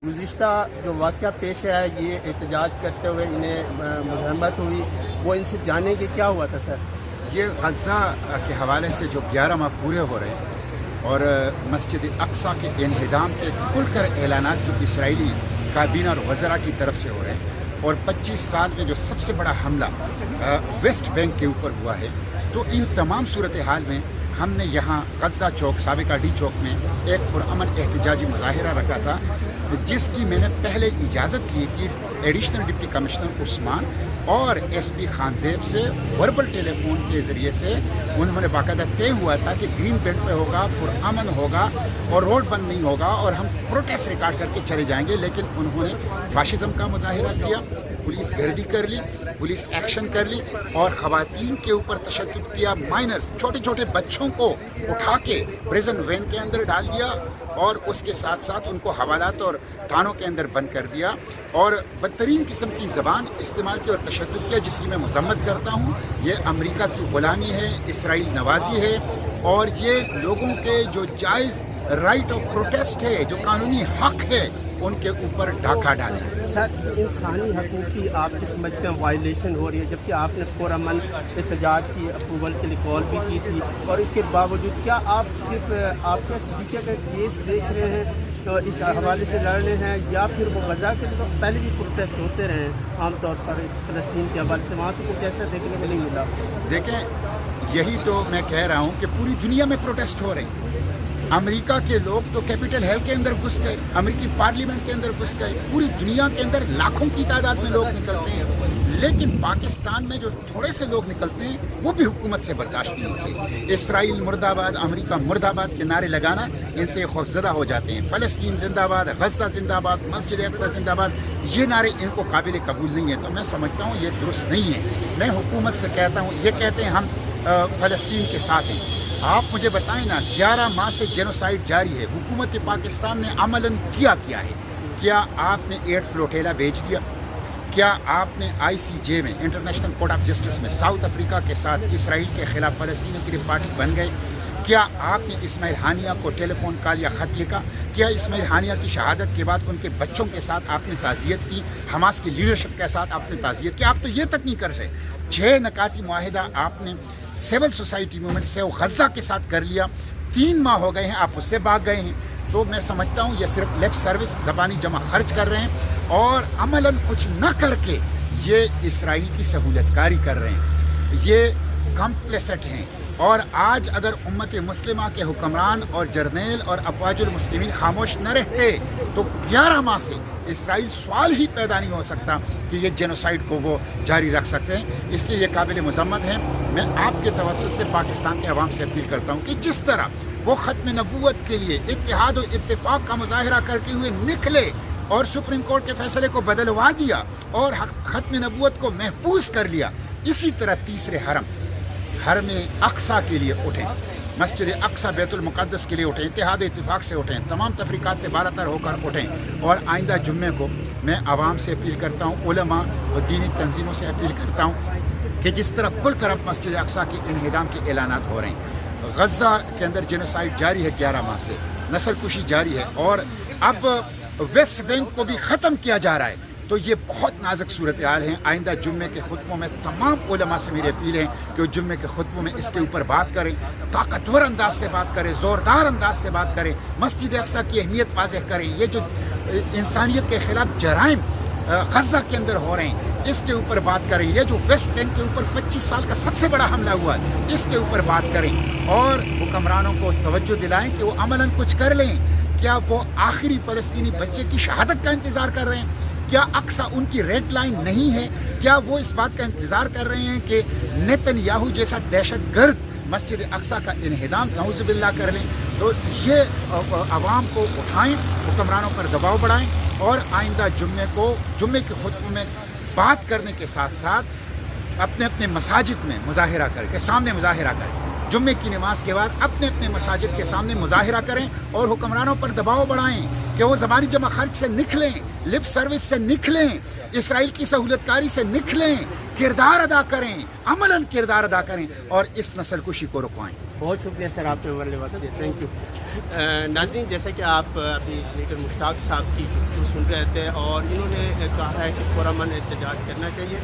گزشتہ جو واقعہ پیش ہے یہ احتجاج کرتے ہوئے انہیں مزاحمت ہوئی، وہ ان سے جانیں کہ کیا ہوا تھا سر؟ یہ غزہ کے حوالے سے جو 11 ماہ پورے ہو رہے ہیں اور مسجد اقصیٰ کے انہدام کے کھل کر اعلانات جو اسرائیلی کابینہ اور وزراء کی طرف سے ہو رہے ہیں اور 25 سال میں جو سب سے بڑا حملہ ویسٹ بینک کے اوپر ہوا ہے، تو ان تمام صورتحال میں ہم نے یہاں غزہ چوک سابقہ ڈی چوک میں ایک پرامن احتجاجی مظاہرہ رکھا تھا، جس کی میں نے پہلے اجازت لی کہ ایڈیشنل ڈپٹی کمشنر عثمان اور ایس پی خانزیب سے وربل ٹیلی فون کے ذریعے سے انہوں نے باقاعدہ طے ہوا تھا کہ گرین بیلٹ پہ ہوگا، پرامن ہوگا اور روڈ بند نہیں ہوگا اور ہم پروٹیسٹ ریکارڈ کر کے چلے جائیں گے، لیکن انہوں نے فاشزم کا مظاہرہ کیا، پولیس گردی کر لی، پولیس ایکشن کر لی اور خواتین کے اوپر تشدد کیا، مائنرز چھوٹے چھوٹے بچوں کو اٹھا کے پریزن وین کے اندر ڈال دیا اور اس کے ساتھ ساتھ ان کو حوالات اور تھانوں کے اندر بند کر دیا اور بدترین قسم کی زبان استعمال کی اور تشدد کیا، جس کی میں مذمت کرتا ہوں۔ یہ امریکہ کی غلامی ہے، اسرائیل نوازی ہے اور یہ لوگوں کے جو جائز رائٹ آف پروٹیسٹ ہے، جو قانونی حق ہے، ان کے اوپر ڈاکہ ڈالنا ہے۔ سر، انسانی حقوق کی آپ کی سمجھتے ہیں وائلیشن ہو رہی ہے، جبکہ آپ نے پرامن احتجاج کی اپروول کے لیے کال بھی کی تھی، اور اس کے باوجود کیا آپ صرف آپ کے صدیقہ کا کیس دیکھ رہے ہیں تو اس حوالے سے لڑ رہے ہیں، یا پھر وہ غزہ کے تو پہلے بھی پروٹیسٹ ہوتے رہے ہیں عام طور پر فلسطین کے حوالے سے، وہاں تو کچھ ایسا دیکھنے کو نہیں ملا؟ دیکھیں، یہی تو میں کہہ رہا ہوں کہ پوری دنیا میں پروٹیسٹ ہو رہے ہیں۔ امریکہ کے لوگ تو کیپٹل ہل کے اندر گھس گئے، امریکی پارلیمنٹ کے اندر گھس گئے، پوری دنیا کے اندر لاکھوں کی تعداد میں لوگ نکلتے ہیں، لیکن پاکستان میں جو تھوڑے سے لوگ نکلتے ہیں وہ بھی حکومت سے برداشت نہیں ہوتے۔ اسرائیل مرد آباد، امریکہ مرد آباد کے نعرے لگانا ان سے خوفزدہ ہو جاتے ہیں۔ فلسطین زندہ باد، غزہ زندہ باد، مسجد اقصیٰ زندہ باد، یہ نعرے ان کو قابل قبول نہیں ہیں، تو میں سمجھتا ہوں یہ درست نہیں ہے۔ میں حکومت سے کہتا ہوں، یہ کہتے ہیں ہم فلسطین کے ساتھ ہیں، آپ مجھے بتائیں نا، 11 ماہ سے جینوسائیڈ جاری ہے، حکومت پاکستان نے عملاً کیا ہے؟ کیا آپ نے 8 فلوٹیلا بھیج دیا؟ کیا آپ نے ICJ میں، انٹرنیشنل کورٹ آف جسٹس میں، ساؤتھ افریقہ کے ساتھ اسرائیل کے خلاف فلسطینیوں کے لیے پارٹی بن گئے؟ کیا آپ نے اسماعیل ہانیہ کو ٹیلی فون کال یا خط لکھا؟ کیا اسماعیل ہانیہ کی شہادت کے بعد ان کے بچوں کے ساتھ آپ نے تعزیت کی؟ حماس کی لیڈرشپ کے ساتھ آپ نے تعزیت کی؟ آپ تو یہ تک نہیں کر سکے۔ 6 نکاتی معاہدہ آپ نے سول سوسائٹی موومنٹ سے غزہ کے ساتھ کر لیا، 3 ماہ ہو گئے ہیں، آپ اس سے بھاگ گئے ہیں۔ تو میں سمجھتا ہوں یہ صرف لپ سروس، زبانی جمع خرچ کر رہے ہیں اور عملاً کچھ نہ کر کے یہ اسرائیل کی سہولت کاری کر رہے ہیں، یہ کمپلیسٹ ہیں۔ اور آج اگر امت مسلمہ کے حکمران اور جرنیل اور افواج المسلمین خاموش نہ رہتے تو 11 ماہ سے اسرائیل سوال ہی پیدا نہیں ہو سکتا کہ یہ جینوسائیڈ کو وہ جاری رکھ سکتے ہیں۔ اس لیے یہ قابل مذمت ہے۔ میں آپ کے توسط سے پاکستان کے عوام سے اپیل کرتا ہوں کہ جس طرح وہ ختم نبوت کے لیے اتحاد و اتفاق کا مظاہرہ کرتے ہوئے نکلے اور سپریم کورٹ کے فیصلے کو بدلوا دیا اور ختم نبوت کو محفوظ کر لیا، اسی طرح تیسرے حرم اقصیٰ کے لیے اٹھیں، مسجد اقصیٰ بیت المقدس کے لیے اٹھیں، اتحاد و اتفاق سے اٹھیں، تمام تفریقات سے بالاتر ہو کر اٹھیں۔ اور آئندہ جمعے کو میں عوام سے اپیل کرتا ہوں، علماء اور دینی تنظیموں سے اپیل کرتا ہوں کہ جس طرح کھل کر اب مسجد اقصیٰ کے انہدام کے اعلانات ہو رہے ہیں، غزہ کے اندر جینوسائیڈ جاری ہے 11 ماہ سے، نسل کشی جاری ہے اور اب ویسٹ بینک کو بھی ختم کیا جا رہا ہے، تو یہ بہت نازک صورتحال ہیں۔ آئندہ جمعے کے خطبوں میں تمام علماء سے میری اپیل ہے کہ وہ جمعے کے خطبوں میں اس کے اوپر بات کریں، طاقتور انداز سے بات کریں، زوردار انداز سے بات کریں، مسجد اقصیٰ کی اہمیت واضح کریں، یہ جو انسانیت کے خلاف جرائم غزہ کے اندر ہو رہے ہیں اس کے اوپر بات کریں، یہ جو ویسٹ بینک کے اوپر 25 سال کا سب سے بڑا حملہ ہوا ہے اس کے اوپر بات کریں، اور حکمرانوں کو توجہ دلائیں کہ وہ عملاً کچھ کر لیں۔ کیا وہ آخری فلسطینی بچے کی شہادت کا انتظار کر رہے ہیں؟ کیا اقصیٰ ان کی ریڈ لائن نہیں ہے؟ کیا وہ اس بات کا انتظار کر رہے ہیں کہ نیتن یاہو جیسا دہشت گرد مسجد اقصیٰ کا انہدام نعوذ باللہ کر لیں؟ تو یہ عوام کو اٹھائیں، حکمرانوں پر دباؤ بڑھائیں اور آئندہ جمعے کے خطبوں میں بات کرنے کے ساتھ ساتھ اپنے مساجد میں مظاہرہ کریں، کے سامنے مظاہرہ کریں، جمعے کی نماز کے بعد اپنے مساجد کے سامنے مظاہرہ کریں اور حکمرانوں پر دباؤ بڑھائیں کہ وہ زبانی جمع خرچ سے نکلیں، لپ سروس سے نکلیں، اسرائیل کی سہولت کاری سے نکلیں، کردار ادا کریں، عملاً کردار ادا کریں اور اس نسل کشی کو رکوائیں۔ بہت شکریہ سر آپ نے ہمارے لیے وقت دیا، تھینک یو۔ ناظرین، جیسا کہ آپ ابھی سینیٹر مشتاق صاحب کی گفتگو سن رہے تھے اور انہوں نے کہا ہے کہ پرامن احتجاج کرنا چاہیے۔